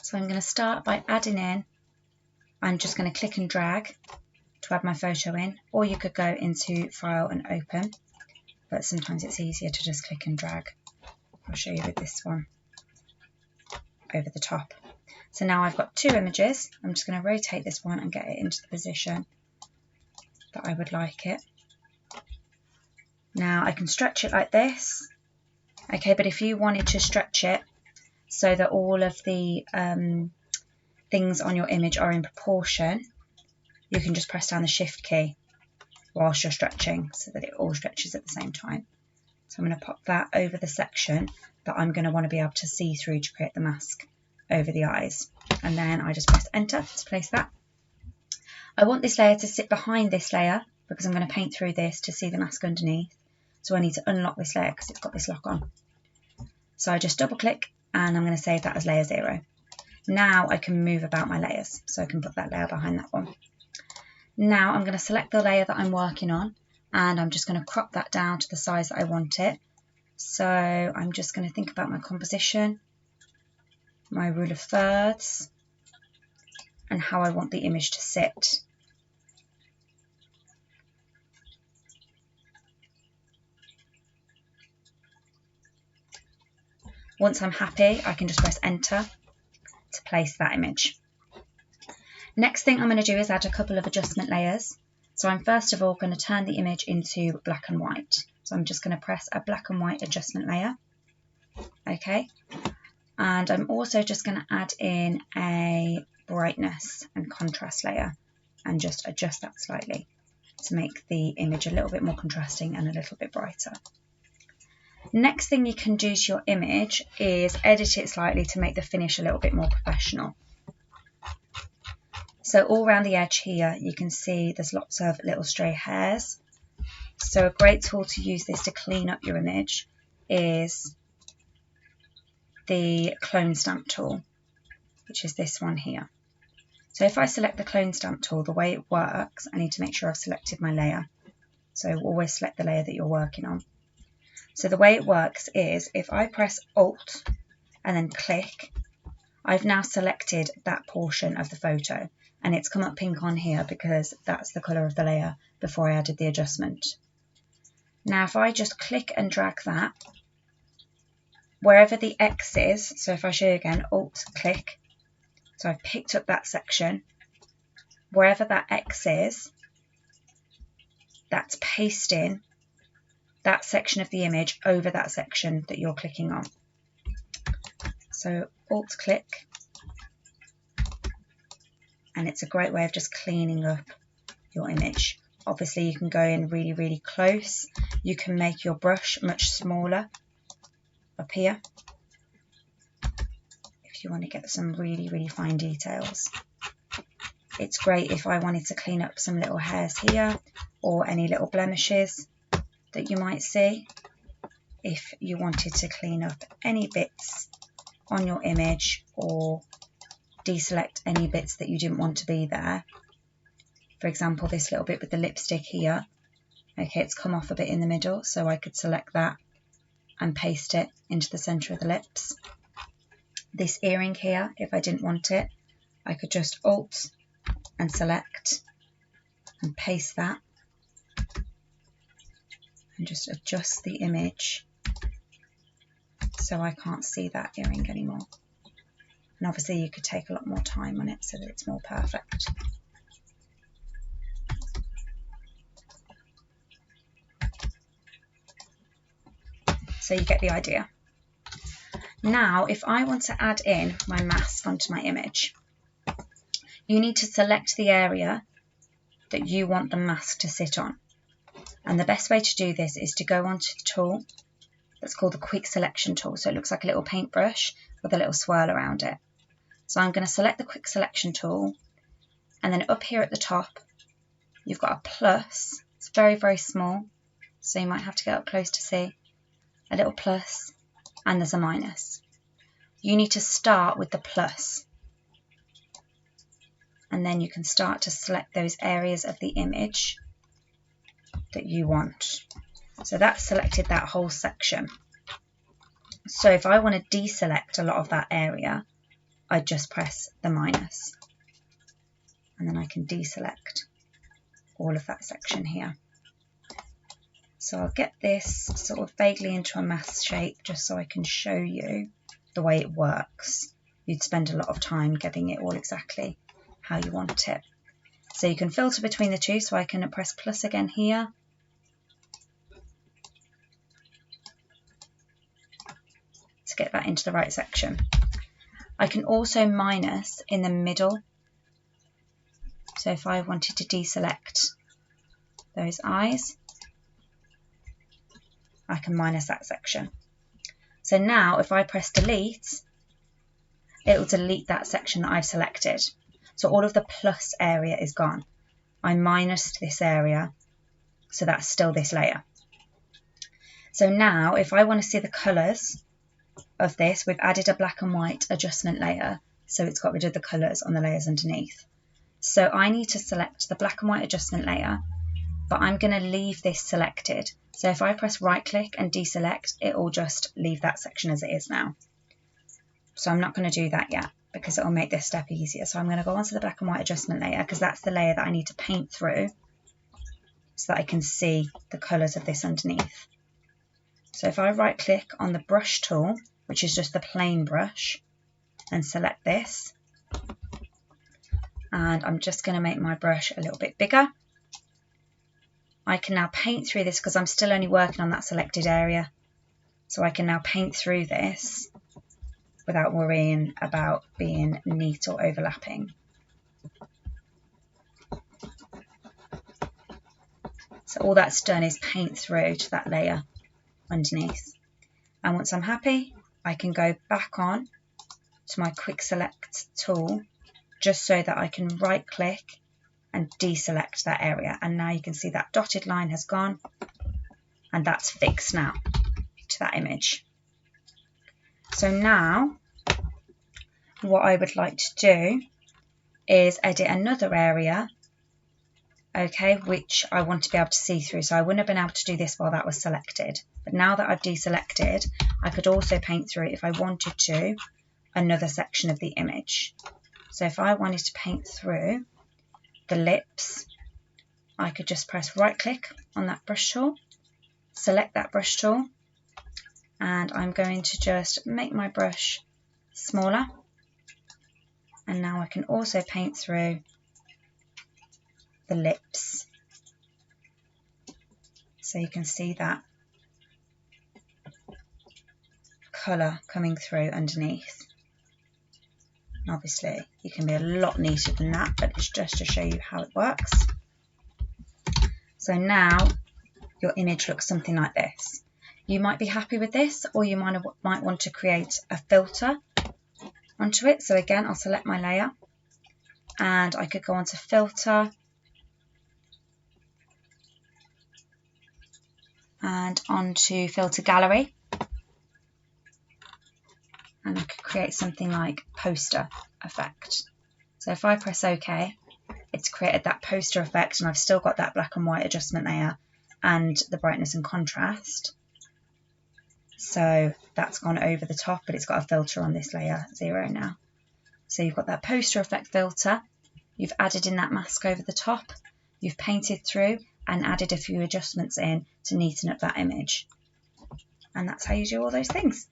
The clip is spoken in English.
So I'm going to start by adding in, I'm just going to click and drag to add my photo in, or you could go into File and Open, but sometimes it's easier to just click and drag. I'll show you with this one over the top. So now I've got two images. I'm just going to rotate this one and get it into the position that I would like it. Now I can stretch it like this, okay, but if you wanted to stretch it so that all of the things on your image are in proportion, you can just press down the Shift key whilst you're stretching so that it all stretches at the same time. So I'm going to pop that over the section that I'm going to want to be able to see through to create the mask over the eyes. And then I just press Enter to place that. I want this layer to sit behind this layer because I'm going to paint through this to see the mask underneath. So I need to unlock this layer because it's got this lock on. So I just double click and I'm going to save that as layer 0. Now I can move about my layers. So I can put that layer behind that one. Now I'm going to select the layer that I'm working on and I'm just going to crop that down to the size that I want it. So I'm just going to think about my composition, my rule of thirds, and how I want the image to sit. Once I'm happy, I can just press Enter to place that image. Next thing I'm going to do is add a couple of adjustment layers. So I'm first of all going to turn the image into black and white. So I'm just going to press a black and white adjustment layer. Okay. And I'm also just going to add in a brightness and contrast layer and just adjust that slightly to make the image a little bit more contrasting and a little bit brighter. Next thing you can do to your image is edit it slightly to make the finish a little bit more professional. So all around the edge here you can see there's lots of little stray hairs. So a great tool to use this to clean up your image is the clone stamp tool, which is this one here. So if I select the clone stamp tool, the way it works, I need to make sure I've selected my layer. So always select the layer that you're working on. So the way it works is if I press Alt and then click, I've now selected that portion of the photo and it's come up pink on here because that's the colour of the layer before I added the adjustment. Now if I just click and drag that, wherever the X is, so if I show you again, Alt, click, so I've picked up that section, wherever that X is, that's pasting that section of the image over that section that you're clicking on. So Alt click, and it's a great way of just cleaning up your image. Obviously you can go in really, really close. You can make your brush much smaller up here if you want to get some really, really fine details. It's great if I wanted to clean up some little hairs here or any little blemishes that you might see. If you wanted to clean up any bits on your image or deselect any bits that you didn't want to be there. For example, this little bit with the lipstick here. Okay, it's come off a bit in the middle, so I could select that and paste it into the centre of the lips. This earring here, if I didn't want it, I could just Alt and select and paste that and just adjust the image so I can't see that earring anymore. And obviously you could take a lot more time on it so that it's more perfect. So you get the idea. Now, if I want to add in my mask onto my image, you need to select the area that you want the mask to sit on. And the best way to do this is to go onto the tool that's called the Quick Selection tool. So it looks like a little paintbrush with a little swirl around it. So I'm going to select the Quick Selection tool, and then up here at the top, you've got a plus. It's very, very small, so you might have to get up close to see. A little plus, and there's a minus. You need to start with the plus, and then you can start to select those areas of the image that you want. So that's selected that whole section. So if I want to deselect a lot of that area, I just press the minus, and then I can deselect all of that section here. So I'll get this sort of vaguely into a math shape just so I can show you the way it works. You'd spend a lot of time getting it all exactly how you want it. So you can filter between the two, so I can press plus again here. To get that into the right section. I can also minus in the middle. So if I wanted to deselect those eyes, I can minus that section. So now if I press delete, it will delete that section that I've selected. So all of the plus area is gone. I minused this area, so that's still this layer. So now if I want to see the colours of this, we've added a black and white adjustment layer, so it's got rid of the colours on the layers underneath. So I need to select the black and white adjustment layer, but I'm going to leave this selected. So if I press right click and deselect, it will just leave that section as it is now. So I'm not going to do that yet because it will make this step easier. So I'm going to go onto the black and white adjustment layer because that's the layer that I need to paint through so that I can see the colours of this underneath. So if I right click on the brush tool, which is just the plain brush, and select this, and I'm just going to make my brush a little bit bigger. I can now paint through this because I'm still only working on that selected area. So I can now paint through this without worrying about being neat or overlapping. So all that's done is paint through to that layer underneath. And once I'm happy, I can go back on to my quick select tool just so that I can right click and deselect that area. And now you can see that dotted line has gone and that's fixed now to that image. So now what I would like to do is edit another area, okay, which I want to be able to see through. So I wouldn't have been able to do this while that was selected. But now that I've deselected, I could also paint through, if I wanted to, another section of the image. So if I wanted to paint through the lips, I could just press right click on that brush tool, select that brush tool, and I'm going to just make my brush smaller. And now I can also paint through the lips. So you can see that colour coming through underneath. Obviously, you can be a lot neater than that, but it's just to show you how it works. So now your image looks something like this. You might be happy with this, or you might want to create a filter onto it. So again, I'll select my layer and I could go onto filter and onto filter gallery. And I could create something like poster effect. So if I press OK, it's created that poster effect, and I've still got that black and white adjustment layer and the brightness and contrast. So that's gone over the top, but it's got a filter on this layer 0 now. So you've got that poster effect filter, you've added in that mask over the top, you've painted through and added a few adjustments in to neaten up that image. And that's how you do all those things.